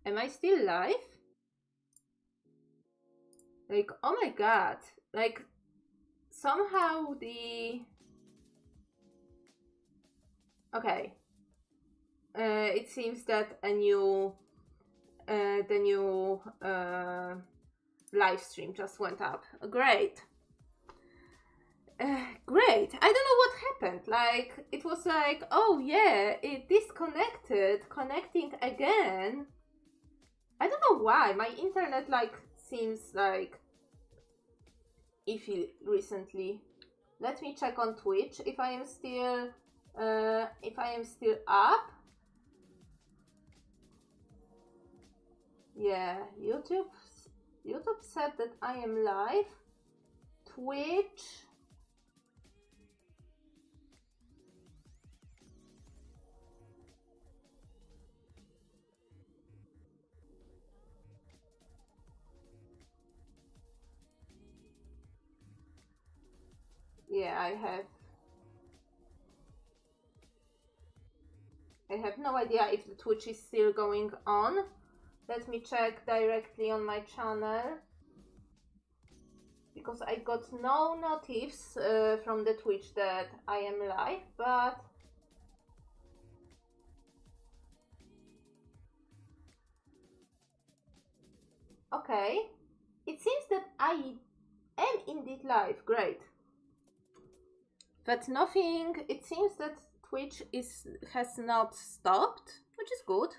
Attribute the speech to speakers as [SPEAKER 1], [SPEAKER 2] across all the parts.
[SPEAKER 1] Am I still live? Like, oh my god. Like, somehow the... Okay. It seems that the new live stream just went up. Great. Great. I don't know what happened. Like, it was like, oh yeah, it disconnected, connecting again. I don't know why. My internet like seems like iffy recently. Let me check on Twitch if I am still up. Yeah, YouTube said that I am live. Twitch. Yeah, I have no idea if the Twitch is still going on. Let me check directly on my channel, because I got no notifs from the Twitch that I am live, but okay, it seems that I am indeed live. Great. But nothing, it seems that Twitch has not stopped, which is good.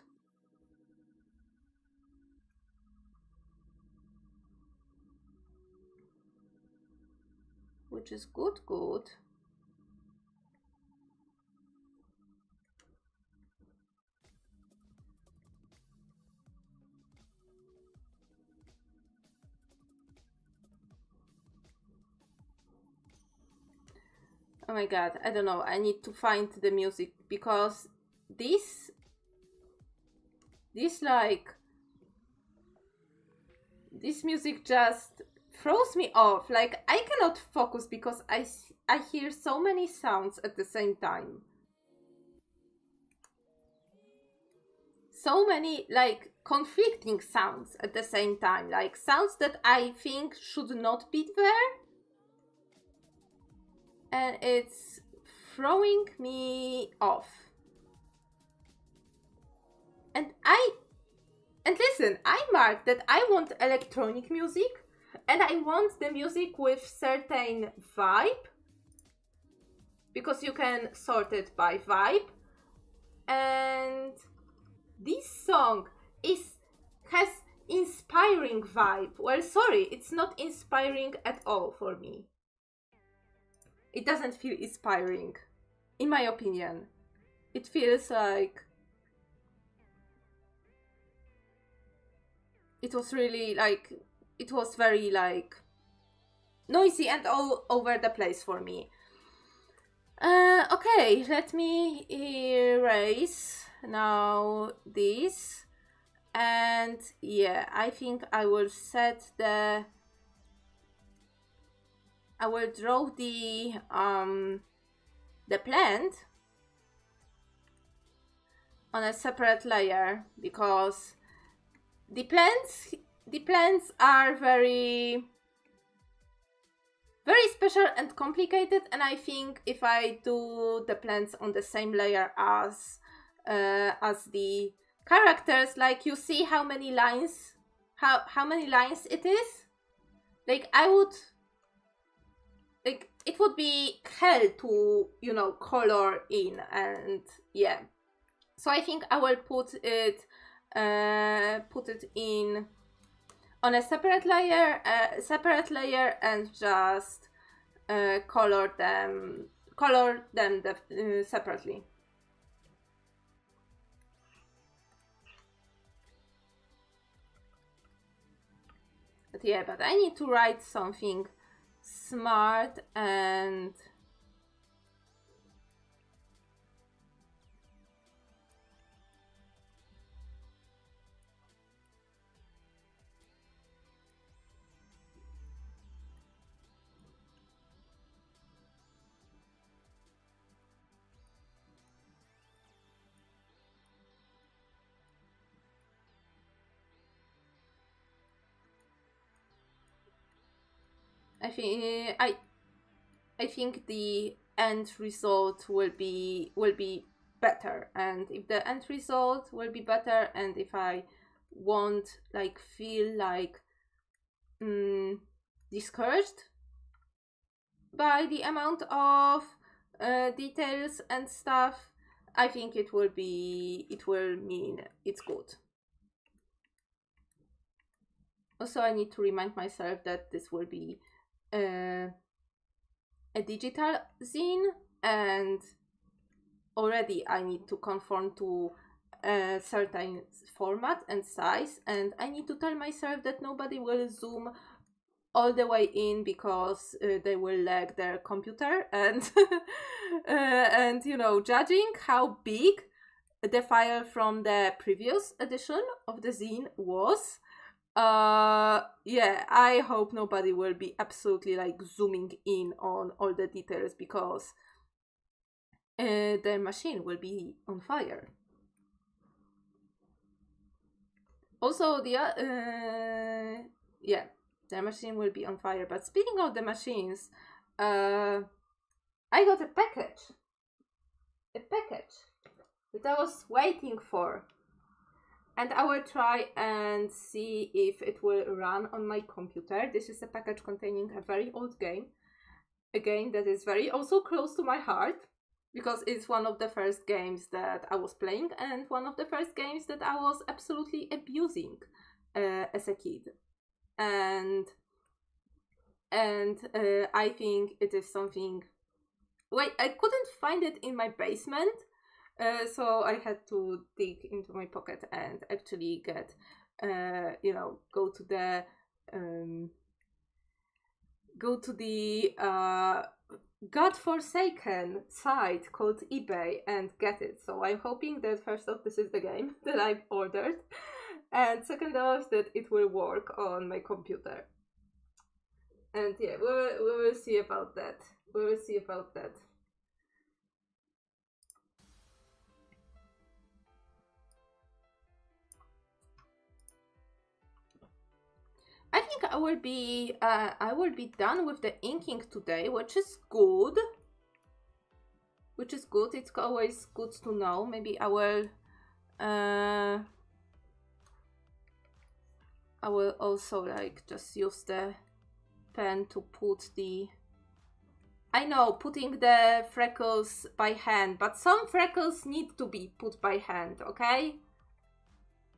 [SPEAKER 1] Which is good. Oh my god, I don't know, I need to find the music, because this music just throws me off. Like, I cannot focus because I hear so many sounds at the same time. So many, like, conflicting sounds at the same time. Like, sounds that I think should not be there. And it's throwing me off. And listen, I marked that I want electronic music, and I want the music with certain vibe, because you can sort it by vibe. And this song has inspiring vibe. Well, sorry, it's not inspiring at all for me. It doesn't feel inspiring, in my opinion. It feels like it was really like, it was very like noisy and all over the place for me. Okay, let me erase now this, and yeah, I think I will I will draw the plant on a separate layer, because the plants are very special and complicated, and I think if I do the plants on the same layer as the characters, like, you see how many lines it is? Like, it would be hell to, color in, and yeah. So I think I will put it in on a separate layer, and just color them separately. But yeah, but I need to write something smart and I think the end result will be better, and if the end result will be better, and if I won't like feel like discouraged by the amount of details and stuff, I think it will mean it's good. Also, I need to remind myself that this will be a digital zine, and already I need to conform to a certain format and size, and I need to tell myself that nobody will zoom all the way in because they will lag their computer, and and you know, judging how big the file from the previous edition of the zine was, yeah, I hope nobody will be absolutely like zooming in on all the details, because the machine will be on fire. Also, the yeah, the machine will be on fire. But speaking of the machines, I got a package that I was waiting for, and I will try and see if it will run on my computer. This is a package containing a very old game, a game that is very also close to my heart, because it's one of the first games that I was playing, and one of the first games that I was absolutely abusing as a kid. And I think it is something. Wait, I couldn't find it in my basement, so I had to dig into my pocket and actually get, you know, go to the godforsaken site called eBay and get it. So I'm hoping that first off, this is the game that I've ordered, and second off, that it will work on my computer. And yeah, we will see about that. We will see about that. I think I will be done with the inking today, which is good. It's always good to know. Maybe I will also like just use the pen to put the. I know, putting the freckles by hand, but some freckles need to be put by hand, okay?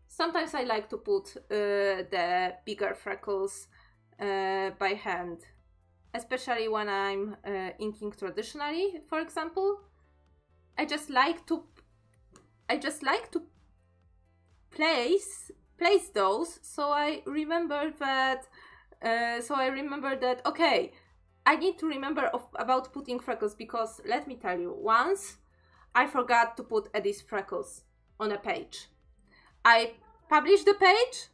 [SPEAKER 1] Sometimes I like to put the bigger freckles by hand, especially when I'm inking traditionally, for example. I just like to place those, so I remember that. Okay, I need to remember about putting freckles, because let me tell you, once I forgot to put Addie's freckles on a page. I published the page,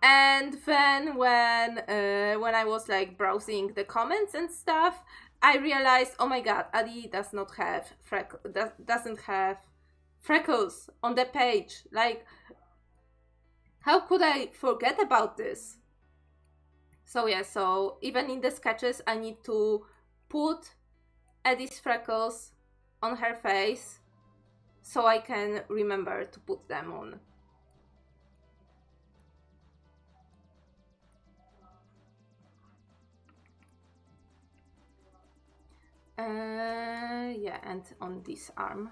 [SPEAKER 1] and then when I was like browsing the comments and stuff, I realized, oh my god, Addie doesn't have freckles on the page. Like, how could I forget about this? So yeah, so even in the sketches, I need to put Addie's freckles on her face, so I can remember to put them on. Yeah, and on this arm.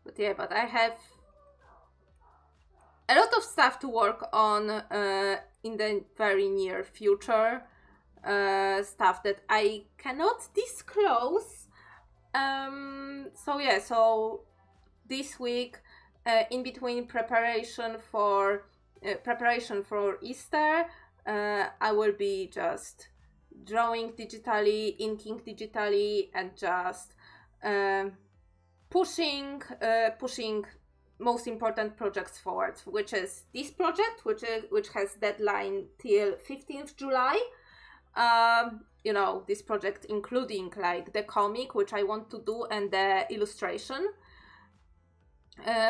[SPEAKER 1] But yeah, but I have a lot of stuff to work on in the very near future. Stuff that I cannot disclose. So yeah, so this week, in between preparation for Easter, I will be just drawing digitally, inking digitally, and just pushing most important projects forward, which is this project, which has deadline till 15th July. You know, this project including like the comic, which I want to do, and the illustration,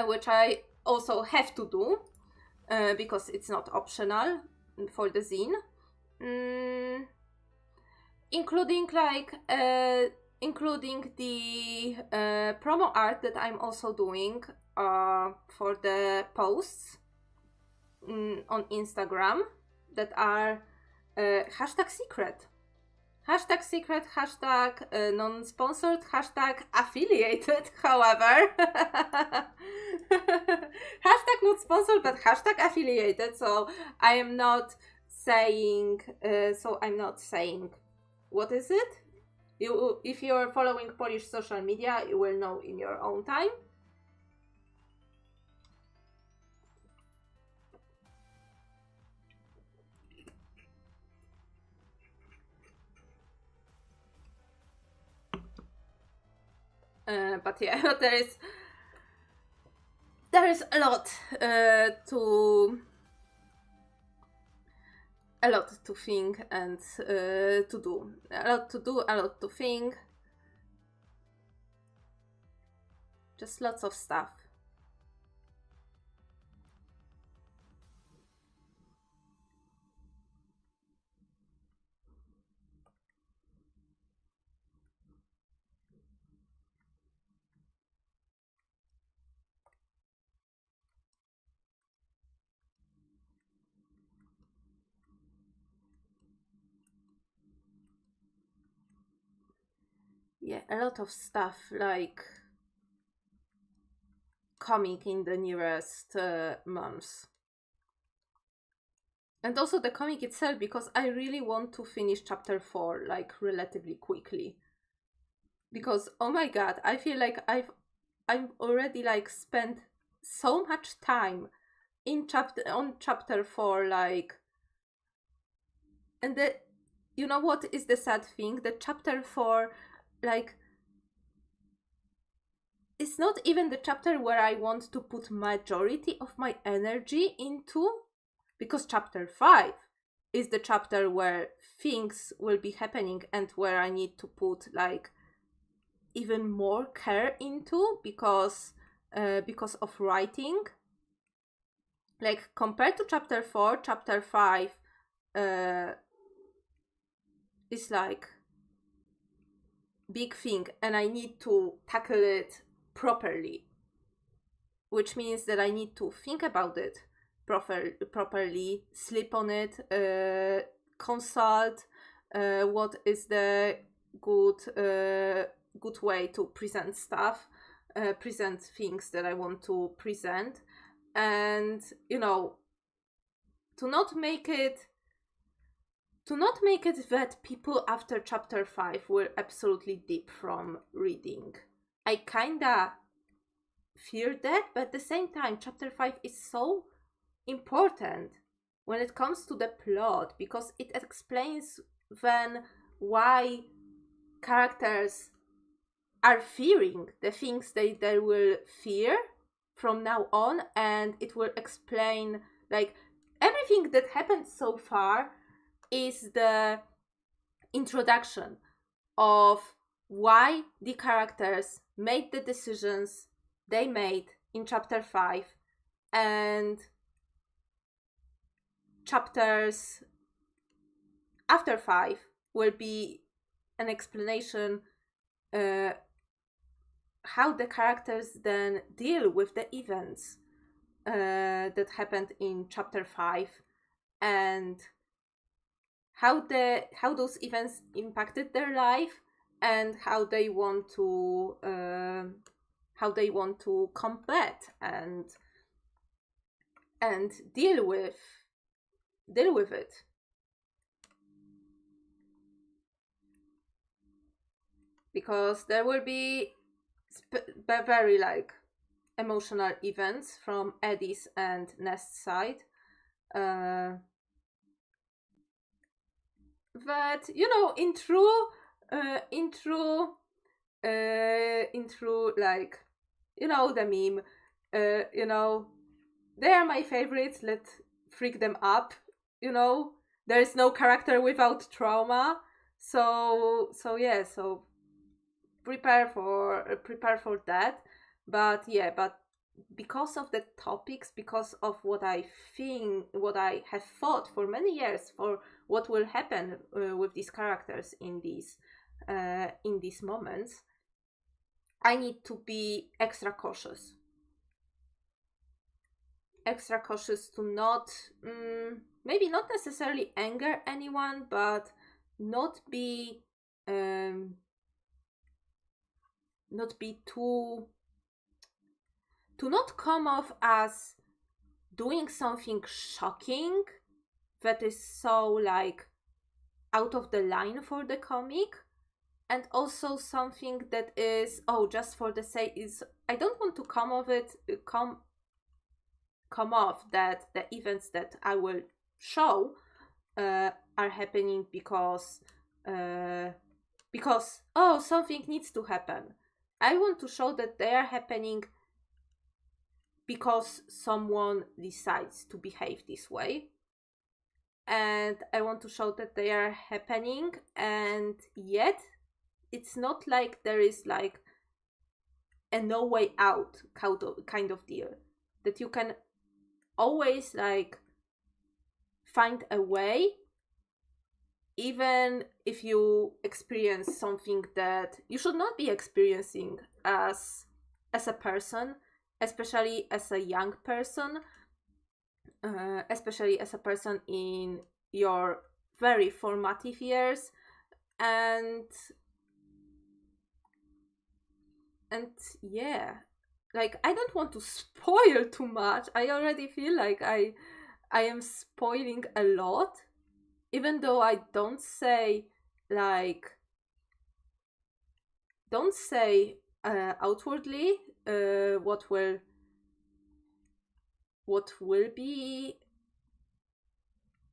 [SPEAKER 1] which I also have to do, because it's not optional for the zine. Including like including the promo art that I'm also doing for the posts on Instagram that are hashtag secret, hashtag non-sponsored, hashtag affiliated, however. Hashtag not sponsored, but hashtag affiliated. So I am not saying, what is it? If you're following Polish social media, you will know in your own time. But yeah, there is a lot to think and to do. A lot to think. Just lots of stuff. Yeah, a lot of stuff, like comic in the nearest months. And also the comic itself, because I really want to finish chapter 4 like relatively quickly. Because oh my god, I feel like I've already like spent so much time on chapter 4, like, and you know what is the sad thing? That chapter 4, like, it's not even the chapter where I want to put majority of my energy into, because chapter 5 is the chapter where things will be happening and where I need to put like even more care into, because of writing. Like, compared to chapter 4, chapter 5 is like big thing, and I need to tackle it properly, which means that I need to think about it properly, sleep on it, consult what is the good way to present stuff, present things that I want to present, and you know, to not make it that people after chapter 5 will absolutely dip from reading. I kinda fear that, but at the same time, chapter 5 is so important when it comes to the plot, because it explains then why characters are fearing the things they will fear from now on, and it will explain like everything that happened so far is the introduction of why the characters made the decisions they made in chapter 5, and chapters after 5 will be an explanation how the characters then deal with the events that happened in chapter 5, and how those events impacted their life, and how they want to combat and deal with it. Because there will be very like emotional events from Addie's and Nest's side, that, you know, in true like, you know, the meme, you know, they are my favorites, let's freak them up, you know, there's no character without trauma. So yeah, so prepare for that. But yeah, but because of the topics, because of what I have thought for many years for what will happen with these characters in these moments, I need to be extra cautious to not maybe not necessarily anger anyone, but not be too, to not come off as doing something shocking that is so like out of the line for the comic, and also something that is just for the sake is. I don't want to come off that the events that I will show are happening because something needs to happen. I want to show that they are happening because someone decides to behave this way. And I want to show that they are happening, and yet it's not like there is like a no way out kind of deal. That you can always like find a way, even if you experience something that you should not be experiencing as a person, especially as a young person, especially as a person in your very formative years. And yeah, like I don't want to spoil too much. I already feel like I am spoiling a lot, even though I don't say outwardly what will be.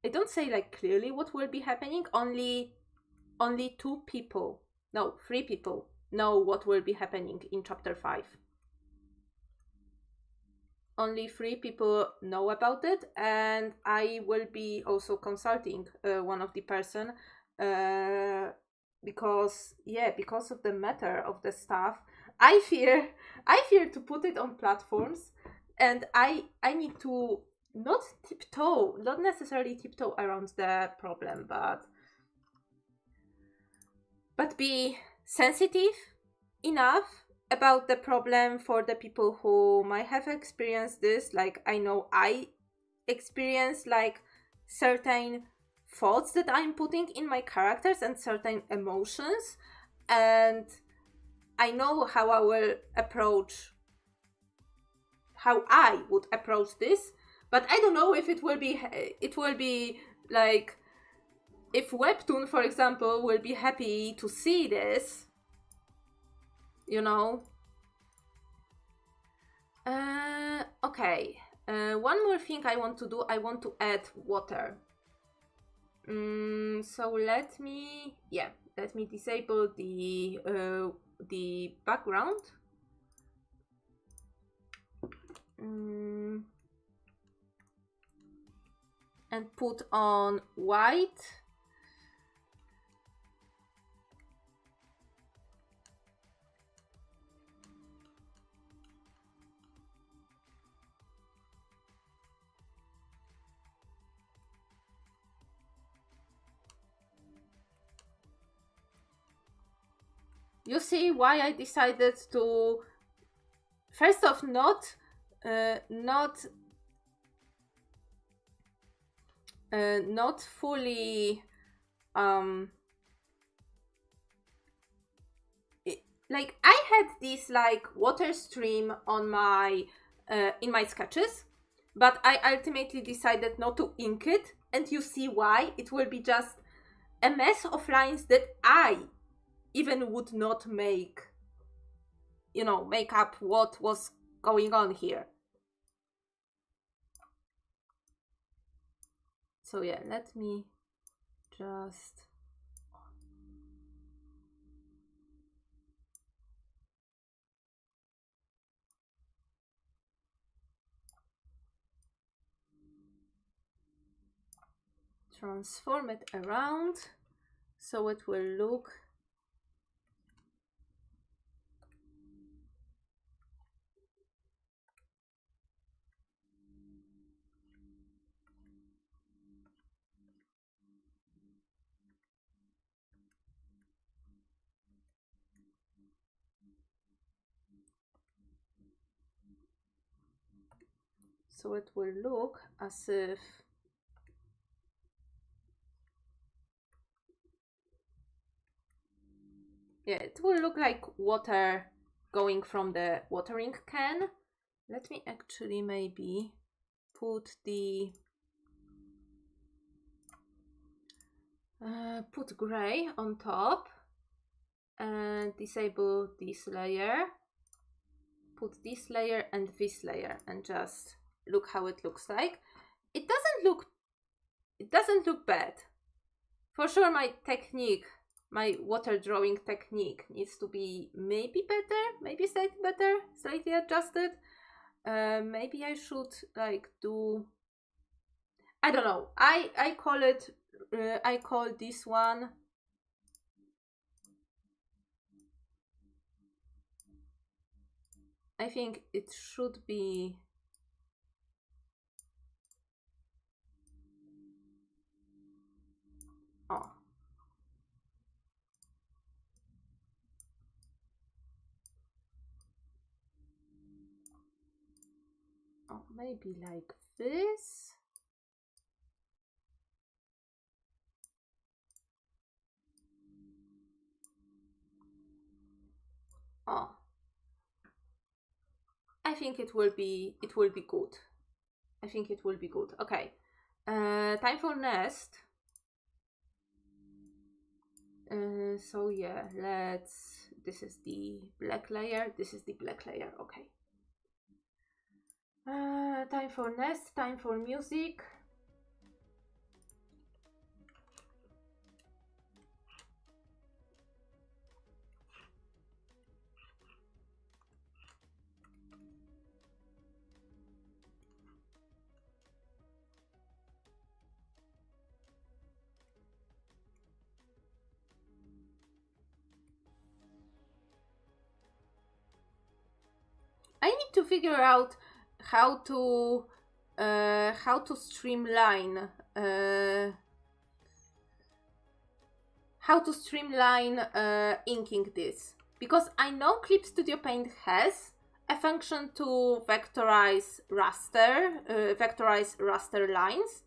[SPEAKER 1] I don't say like clearly what will be happening. Only 3 people know what will be happening in chapter 5. Only 3 people know about it, and I will be also consulting one of the person because of the matter of the stuff. I fear to put it on platforms, and I need to not necessarily tiptoe around the problem, but be sensitive enough about the problem for the people who might have experienced this. Like I know I experienced like certain thoughts that I'm putting in my characters and certain emotions, and I know how I would approach this, but I don't know if it will be like if Webtoon, for example, will be happy to see this, you know. Okay. One more thing I want to do. I want to add water. So let me disable the background. And put on white. You see why I decided to first off not fully like I had this like water stream on my in my sketches, but I ultimately decided not to ink it, and you see why. It will be just a mess of lines that I even would not make up what was going on here. So yeah, let me just transform it around so it will look as if it will look like water going from the watering can. Let me actually maybe put the put gray on top and disable this layer, put this layer and this layer, and just look how it looks like. It doesn't look bad. For sure my technique, my water drawing technique needs to be maybe better, maybe slightly better, slightly adjusted. Maybe I should like do, I don't know, I call it I call this one I think it should be maybe like this. I think it will be good. I think it will be good. Okay. Time for nest. So yeah, this is the black layer, this is the black layer. Okay. Time for nest, time for music. I need to figure out how to streamline inking this, because I know Clip Studio Paint has a function to vectorize raster lines,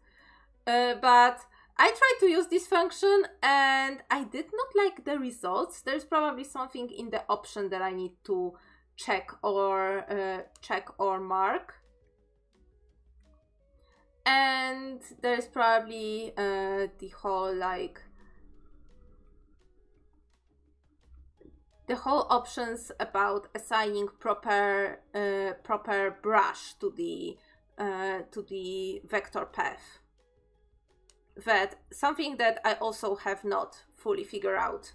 [SPEAKER 1] but I tried to use this function and I did not like the results. There's probably something in the option that I need to check or mark, and there's probably the whole options about assigning proper brush to the vector path. That something that I also have not fully figured out.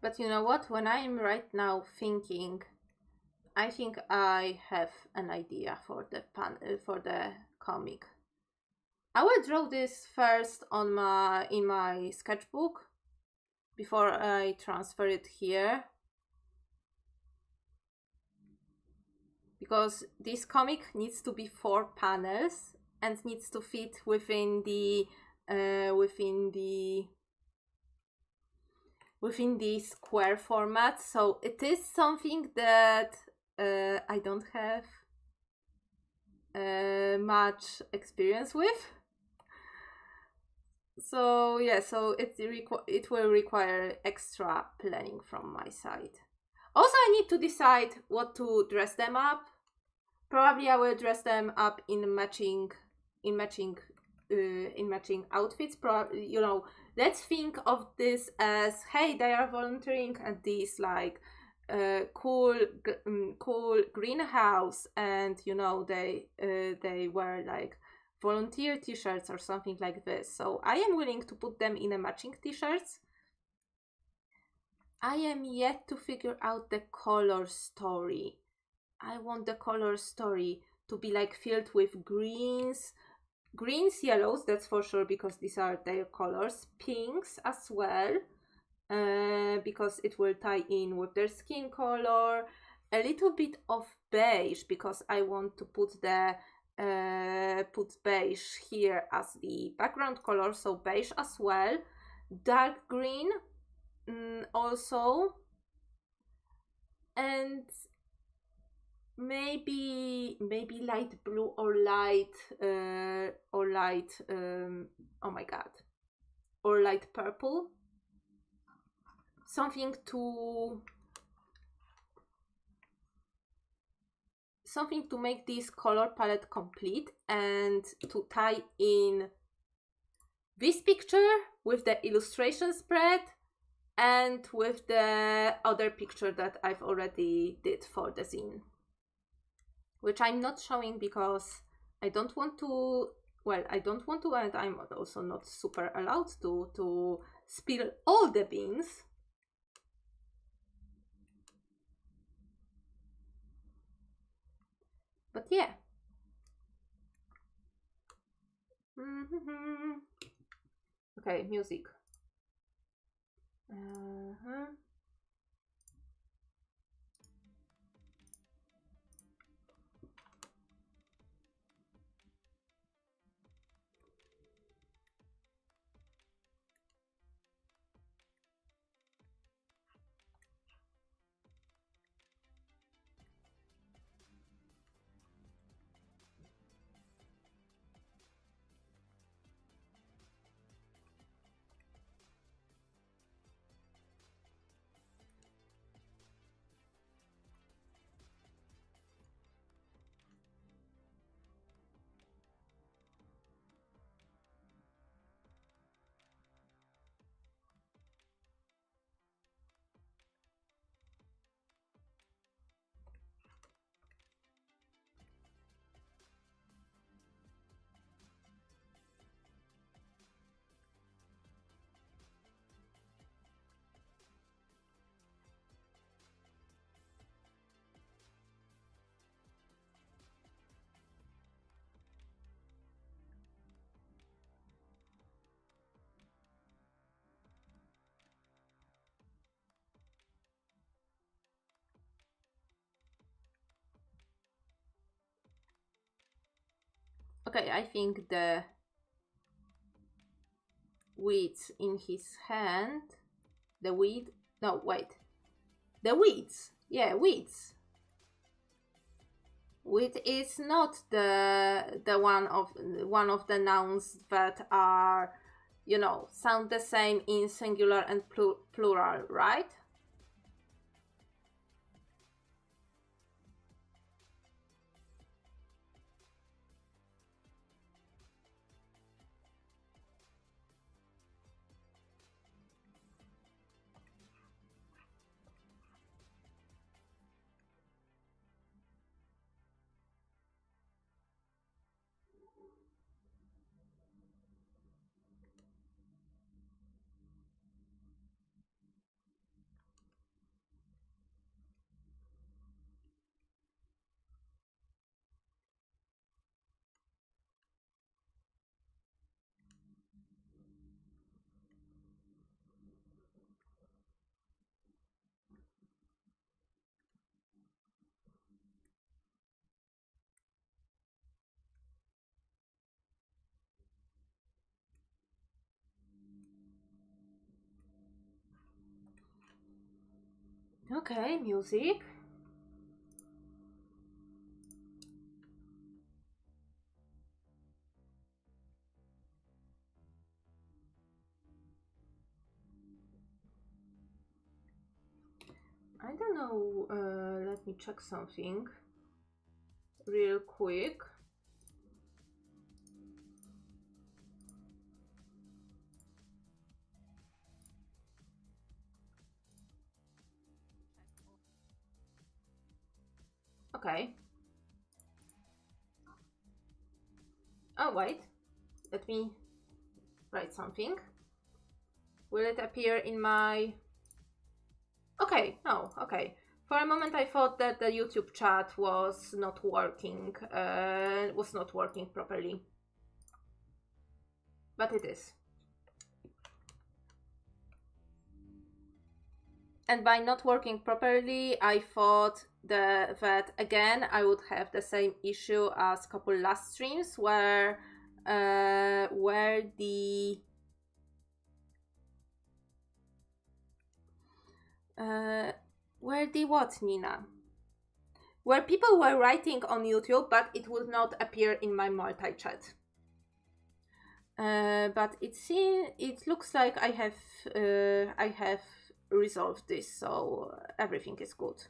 [SPEAKER 1] But you know what? When I'm right now thinking, I think I have an idea for the for the comic. I will draw this first on in my sketchbook before I transfer it here, because this comic needs to be 4 panels and needs to fit within the square format. So it is something that I don't have much experience with. So yeah, so it will require extra planning from my side. Also, I need to decide what to dress them up. Probably I will dress them up in matching outfits. You know, let's think of this as, hey, they are volunteering at this like cool greenhouse, and you know they wear like volunteer t-shirts or something like this. So I am willing to put them in a matching t-shirts. I am yet to figure out the color story. I want the color story to be like filled with greens, yellows, that's for sure, because these are their colors, pinks as well, because it will tie in with their skin color, a little bit of beige, because I want to put the put beige here as the background color, so beige as well, dark green also, and maybe light blue or light oh my god, or light purple, something to make this color palette complete and to tie in this picture with the illustration spread and with the other picture that I've already did for the zine, which I'm not showing because I don't want to, well, I don't want to, and I'm also not super allowed to spill all the beans. But yeah. Okay, music. Okay, I think the weeds in his hand, the weeds, yeah, weeds. Weed is not the one of the nouns that are, you know, sound the same in singular and plural, right? Okay, music. I don't know, let me check something real quick. Okay. Oh, wait. Let me write something. Will it appear in my... Okay, no, okay. For a moment I thought that the YouTube chat was not working properly. But it is. And by not working properly, I thought that again I would have the same issue as couple last streams where the what, Nina? Where people were writing on YouTube, but it would not appear in my multi-chat. But it looks like I have resolved this, so everything is good.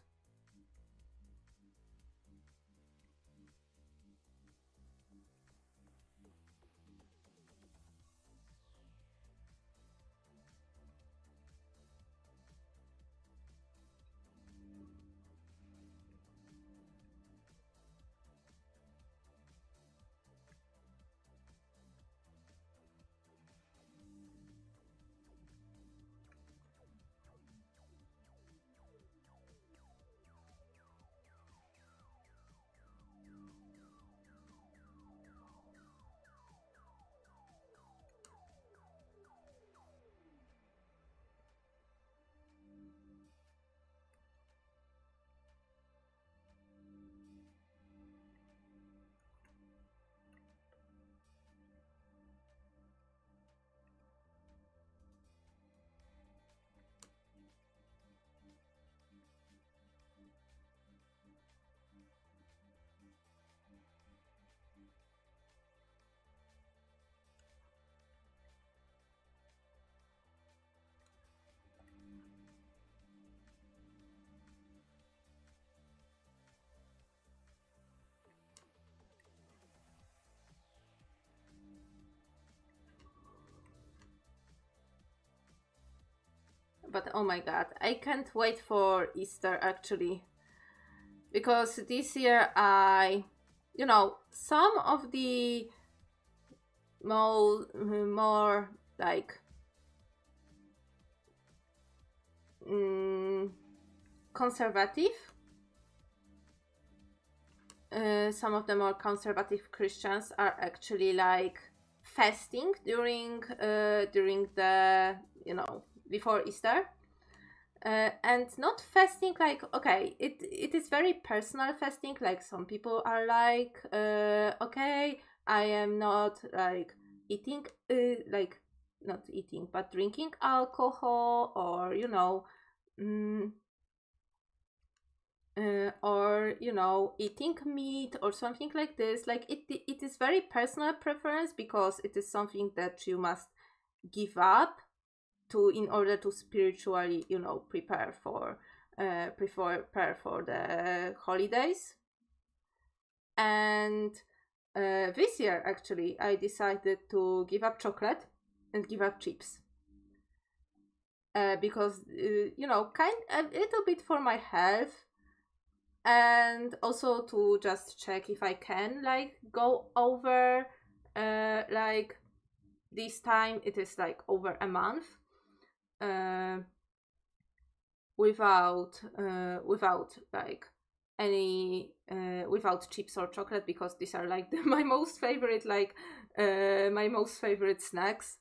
[SPEAKER 1] But oh my god, I can't wait for Easter actually. Because this year some of the more like conservative, some of the more conservative Christians are actually like fasting during the before Easter, and not fasting like, okay, it is very personal fasting. Like some people are like, okay, I am not like eating, like not eating but drinking alcohol, or or eating meat or something like this. Like it is very personal preference, because it is something that you must give up to in order to spiritually prepare for the holidays. And this year actually I decided to give up chocolate and give up chips, because a little bit for my health, and also to just check if I can like go over like this time it is like over a month without like any without chips or chocolate, because these are like my most favorite snacks.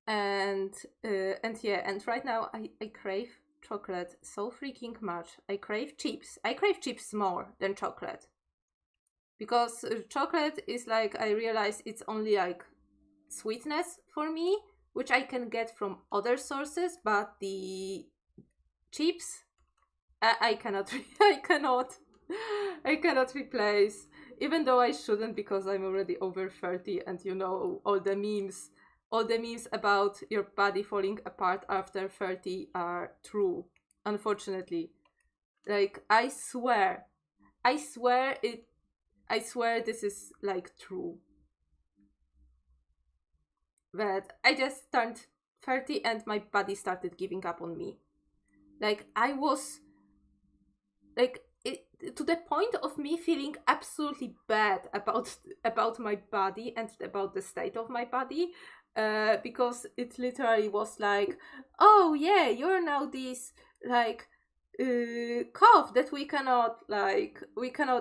[SPEAKER 1] And yeah, and right now I crave chocolate so freaking much. I crave chips more than chocolate, because chocolate is like, I realize it's only like sweetness for me, which I can get from other sources, but the chips, I cannot, I cannot replace, even though I shouldn't because I'm already over 30 and you know, all the memes about your body falling apart after 30 are true, unfortunately. Like, I swear this is like true. But I just turned 30 and my body started giving up on me. Like, I was like to the point of me feeling absolutely bad about my body and about the state of my body, because it literally was like, oh yeah, you're now this like cough that we cannot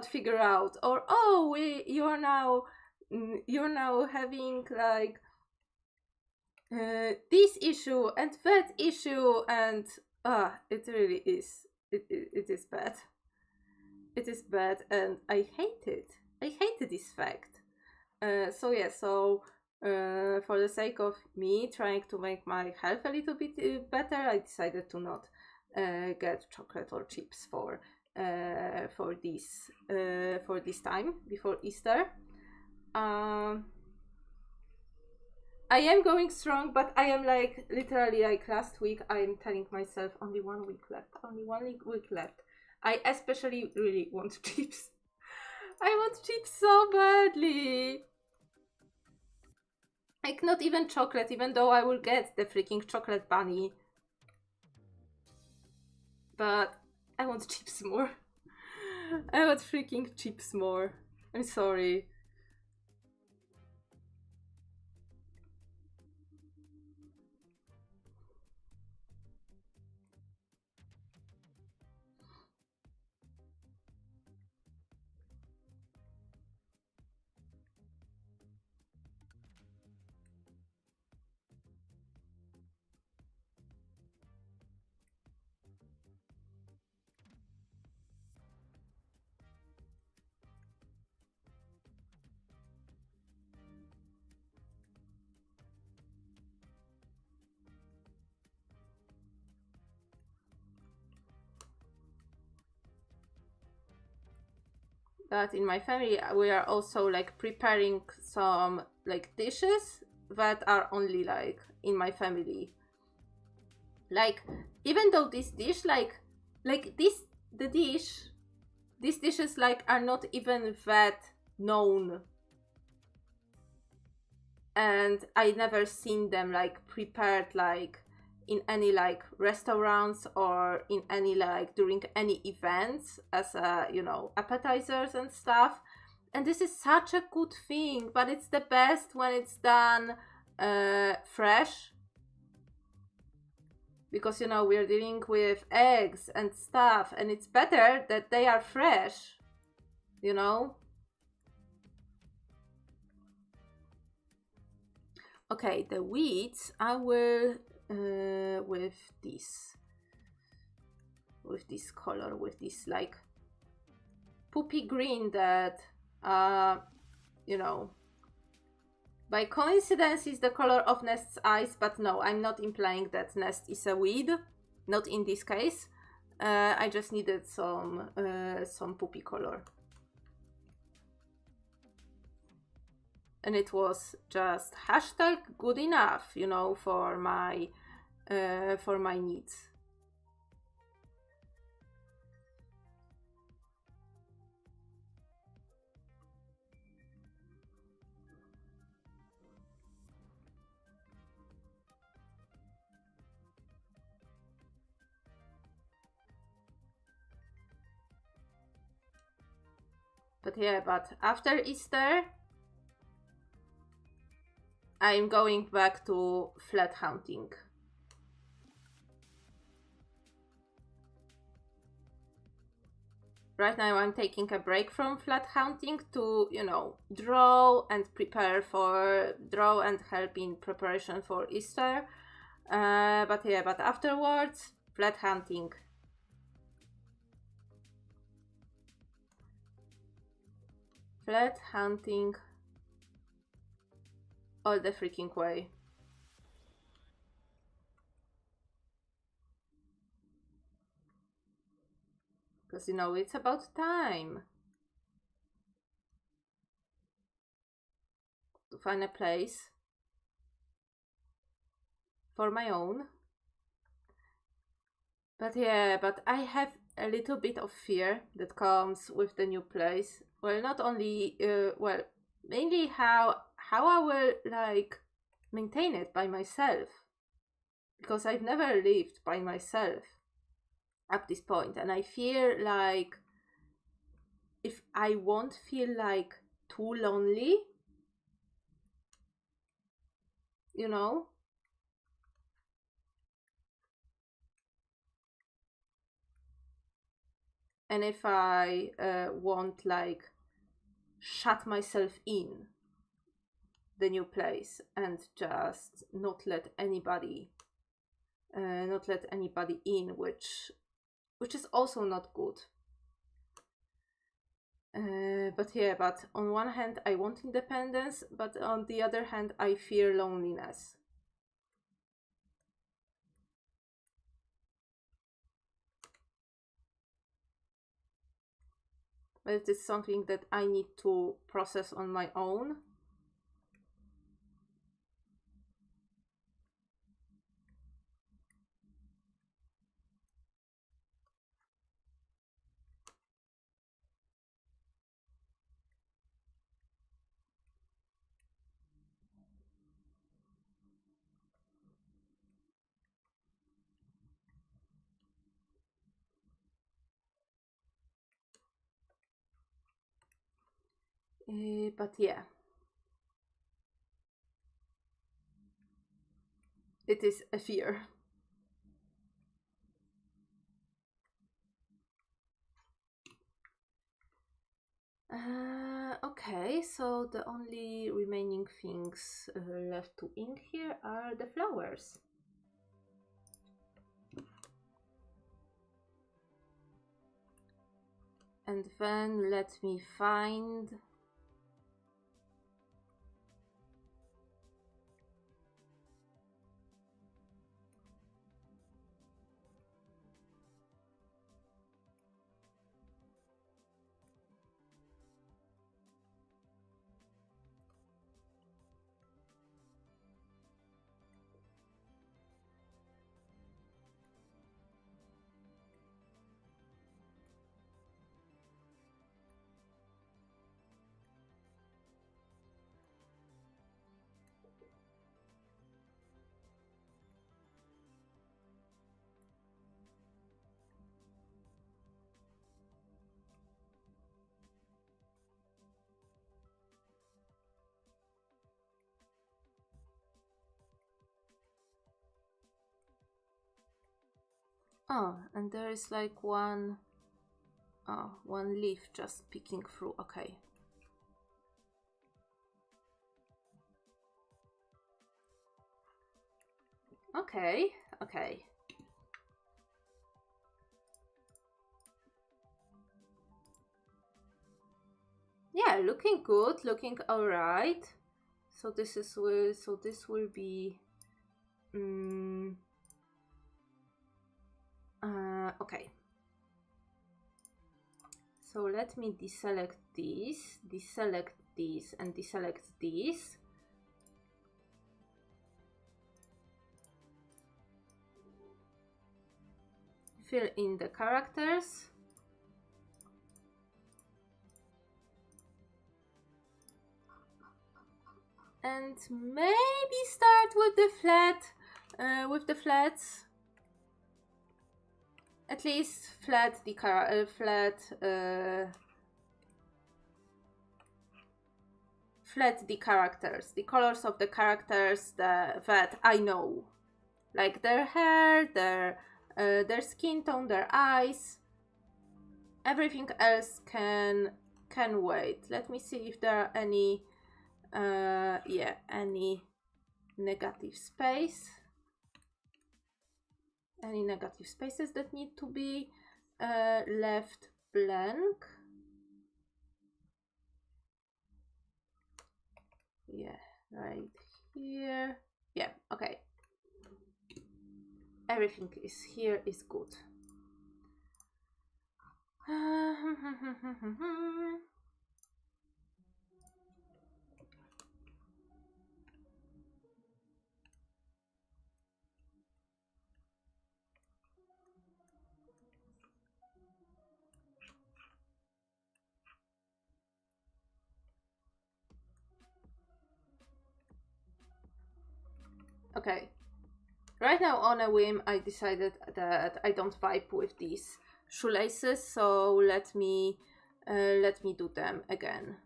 [SPEAKER 1] figure out, or oh you're now having like this issue and that issue, and it really is, it is bad. It is bad and I hate it. I hate this fact. So yeah, so for the sake of me trying to make my health a little bit better, I decided to not get chocolate or chips for this time before Easter. I am going strong, but I am like literally like last week I am telling myself only 1 week left. I especially really want chips. I want chips so badly. Like, not even chocolate, even though I will get the freaking chocolate bunny. But I want chips more. I want freaking chips more. I'm sorry. But in my family, we are also like preparing some like dishes that are only like in my family. Like, even though this dish these dishes like are not even that known, and I never seen them like prepared like in any like restaurants or in any like during any events as appetizers and stuff. And this is such a good thing, but it's the best when it's done fresh, because we're dealing with eggs and stuff, and it's better that they are fresh, Okay, the weeds I will with this color, with this like poopy green that by coincidence is the color of Nest's eyes, but no, I'm not implying that Nest is a weed, not in this case. I just needed some poopy color. And it was just hashtag good enough, for my needs. But yeah, but after Easter, I'm going back to flat hunting. Right now I'm taking a break from flat hunting to, draw and help in preparation for Easter. But afterwards, flat hunting. Flat hunting all the freaking way. Because, you know, it's about time to find a place for my own. But yeah, but I have a little bit of fear that comes with the new place. Well, not only, well, mainly how I will, like, maintain it by myself. Because I've never lived by myself up this point, and I fear, like, if I won't feel, like, too lonely, you know? And if I won't, like, shut myself in the new place and just not let anybody in, which is also not good. But yeah, but on one hand I want independence, but on the other hand I fear loneliness. But it is something that I need to process on my own. But yeah, it is a fear. Okay, so the only remaining things left to ink here are the flowers. And then let me find oh, and there is like one leaf just peeking through. Okay. Okay, okay. Yeah, looking good, looking alright. So this will be okay. So let me deselect these, and deselect these. Fill in the characters. And maybe start with the flats. At least flat the characters, the colors of the characters that I know, like their hair, their skin tone, their eyes. Everything else can wait. Let me see if there are any any negative space. Any negative spaces that need to be left blank. Yeah, right here. Yeah, okay. Everything is here is good. Okay. Right now, on a whim, I decided that I don't vibe with these shoelaces, so let me do them again.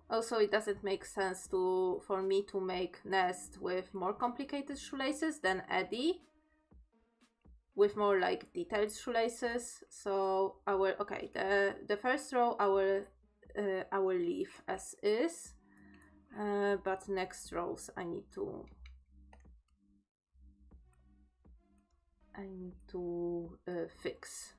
[SPEAKER 1] Also, it doesn't make sense for me to make Nest with more complicated shoelaces than Addie with more like detailed shoelaces. So I will, okay, the first row I will leave as is, but next rows I need to fix.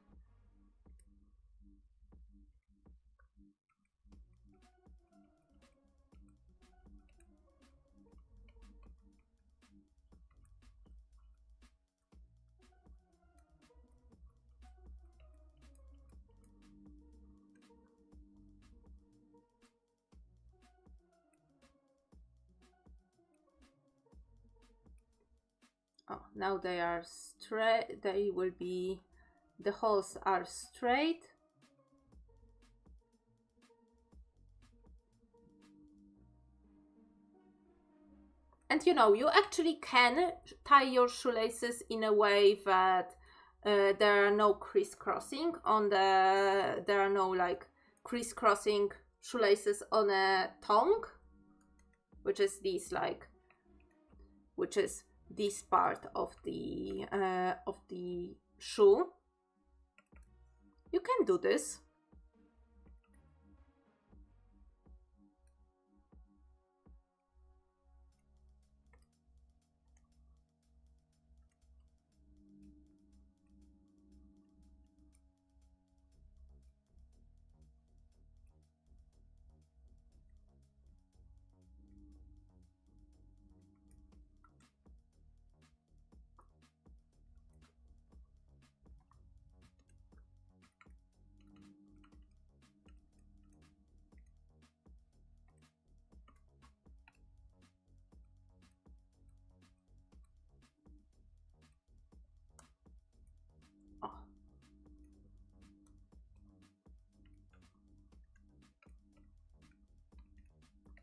[SPEAKER 1] Oh, now they are straight. They will be, the holes are straight. And you know, you actually can tie your shoelaces in a way that there are no crisscrossing on the, there are no like crisscrossing shoelaces on a tongue, which is this like, which is this part of the shoe. You can do this.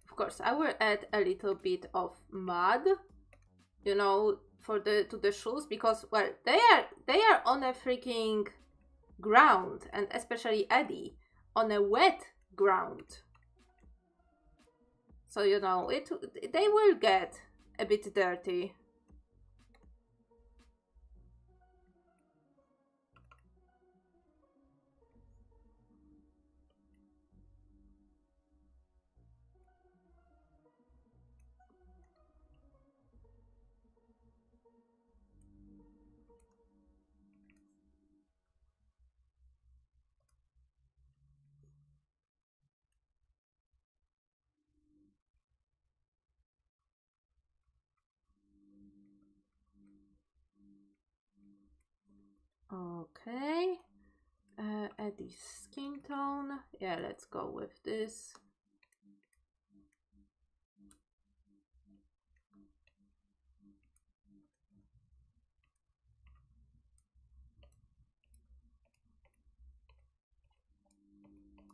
[SPEAKER 1] Of course, I will add a little bit of mud, you know, for the shoes, because well, they are on a freaking ground, and especially Addie on a wet ground. So you know, they will get a bit dirty. Okay. Addie's skin tone. Yeah, let's go with this.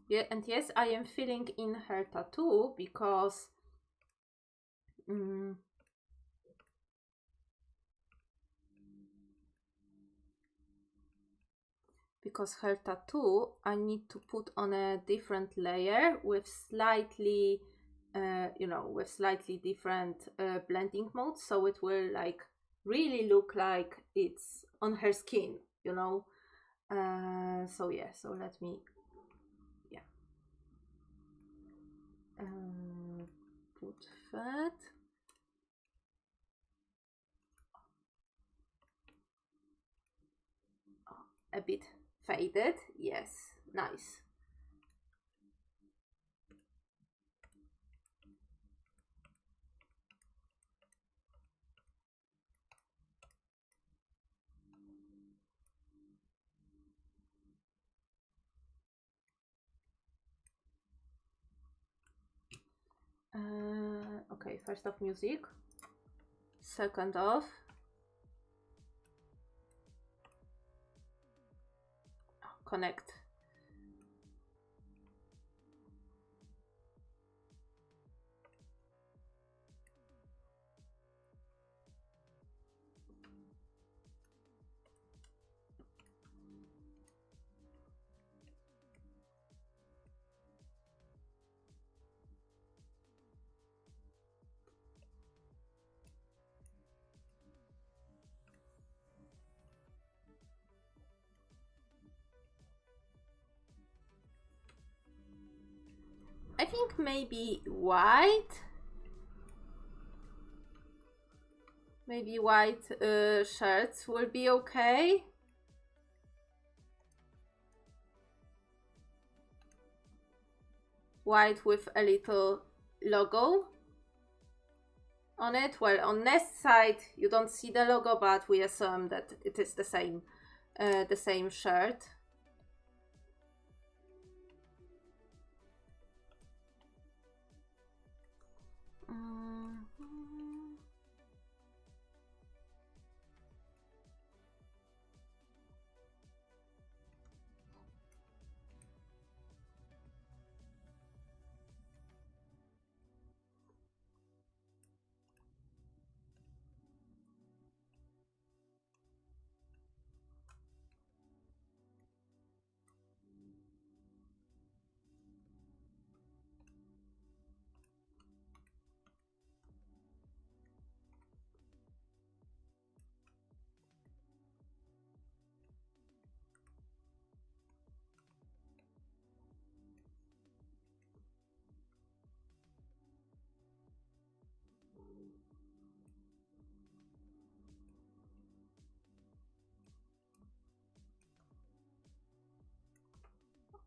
[SPEAKER 1] Yeah, and yes, I am filling in her tattoo because because her tattoo I need to put on a different layer with slightly you know, with slightly different blending modes, so it will like really look like it's on her skin, you know. So yeah, so let me, yeah, put that. Oh, a bit faded, yes, nice. Okay, first off music, second off connect. I think maybe white. Maybe white shirts will be okay. White with a little logo on it. Well, on Nest side you don't see the logo, but we assume that it is the same shirt.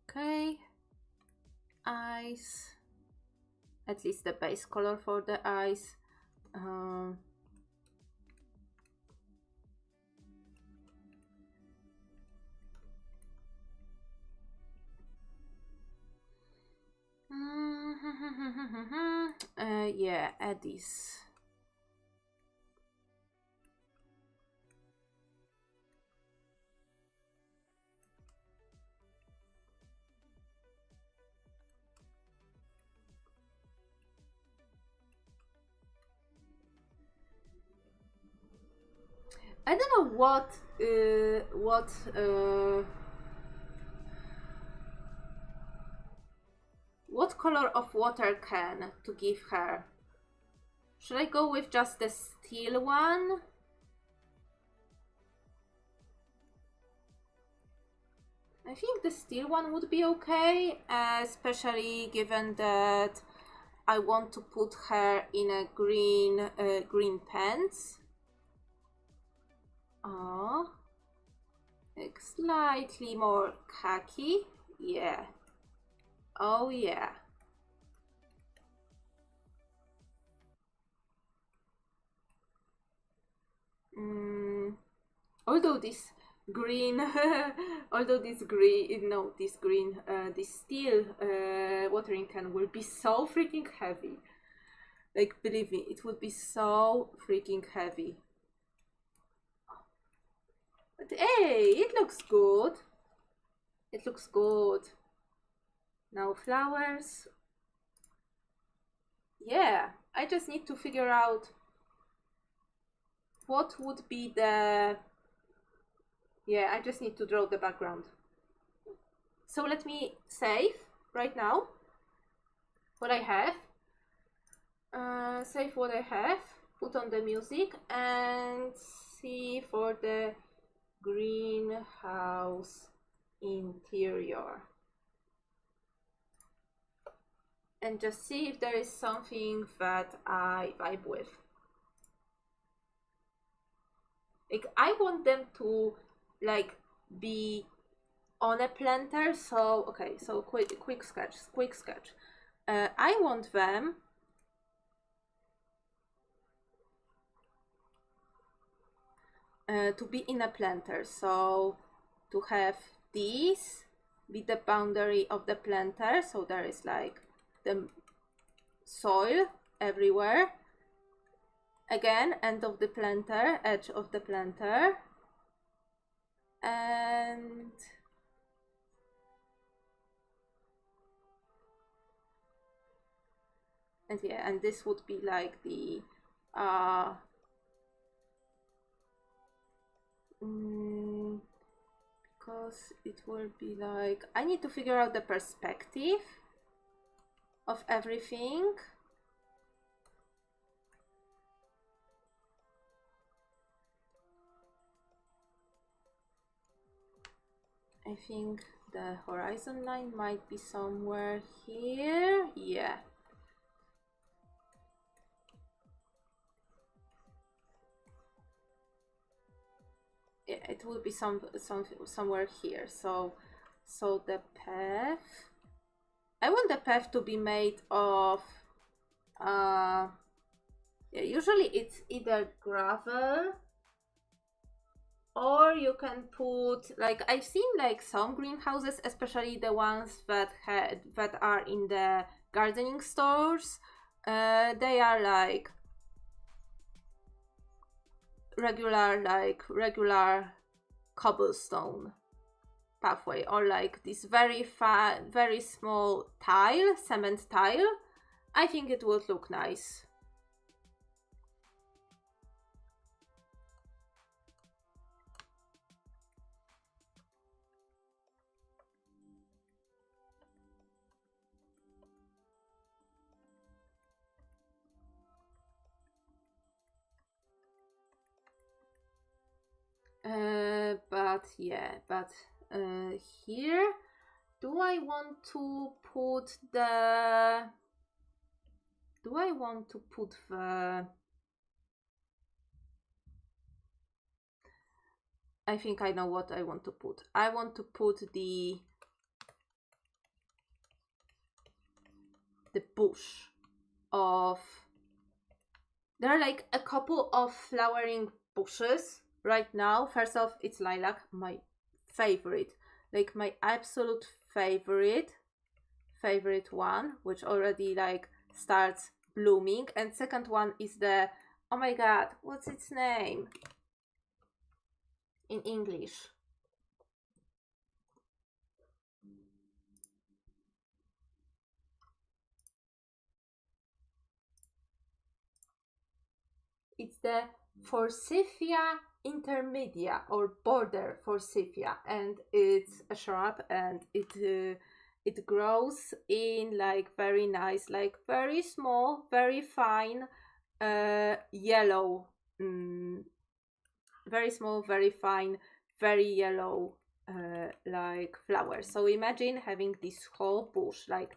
[SPEAKER 1] Okay, eyes, at least the base color for the eyes. Yeah, Addie's. I don't know what color of water can to give her. Should I go with just the steel one? I think the steel one would be okay, especially given that I want to put her in a green pants. Oh, like slightly more khaki. Yeah. Oh yeah. Although this green, this steel watering can will be so freaking heavy. Like, believe me, it would be so freaking heavy. But hey, it looks good. It looks good. Now flowers. Yeah, I just need to figure out what would be the... Yeah, I just need to draw the background. So let me save right now what I have. Save what I have, put on the music, and see for the greenhouse interior. And just see if there is something that I vibe with. Like, I want them to like be on a planter, so okay, so quick sketch. I want them to be in a planter, so to have this be the boundary of the planter, so there is like the soil everywhere. Again, end of the planter, edge of the planter. And yeah, and this would be like the because it will be like, I need to figure out the perspective of everything. I think the horizon line might be somewhere here. Yeah. Yeah, it will be somewhere here. So the path. I want the path to be made of yeah, usually it's either gravel, or you can put, like, I've seen like some greenhouses, especially the ones that are in the gardening stores. They are like regular cobblestone pathway, or like this very small tile, cement tile. I think it would look nice. But yeah, here, do I want to put the I think I know what I want to put. I want to put the bush of, there are like a couple of flowering bushes right now. First off, it's lilac, my favorite, like my absolute favorite one, which already like starts blooming. And second one is the, oh my god, what's its name in English? It's the Forsythia intermedia, or border forsythia, and it's a shrub, and it grows in like very nice, like very small, very fine yellow, very small, very fine, very yellow like flowers. So imagine having this whole bush, like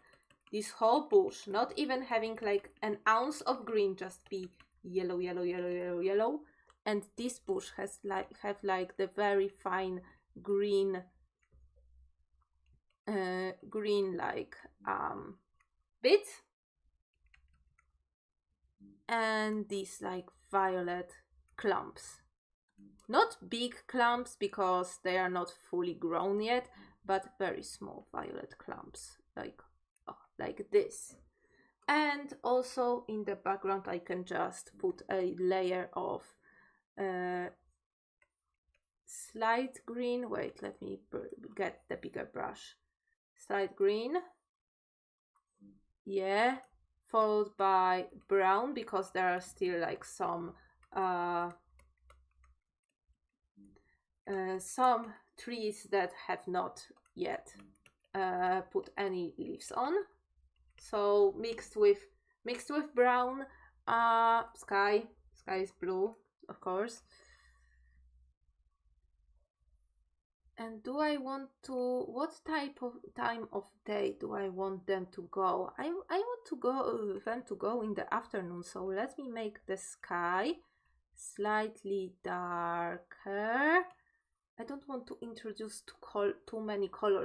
[SPEAKER 1] this whole bush, not even having like an ounce of green, just be yellow, yellow, yellow, yellow, yellow. And this bush has have like the very fine green green like bit, and these like violet clumps, not big clumps because they are not fully grown yet, but very small violet clumps, like like this. And also in the background I can just put a layer of slight green. Wait, let me get the bigger brush. Slight green, yeah, followed by brown, because there are still like some trees that have not yet put any leaves on. So mixed with brown. Sky is blue, of course. And do I want to, what type of time of day do I want them to go? I want to go them to go in the afternoon. So let me make the sky slightly darker. I don't want to introduce too many colors.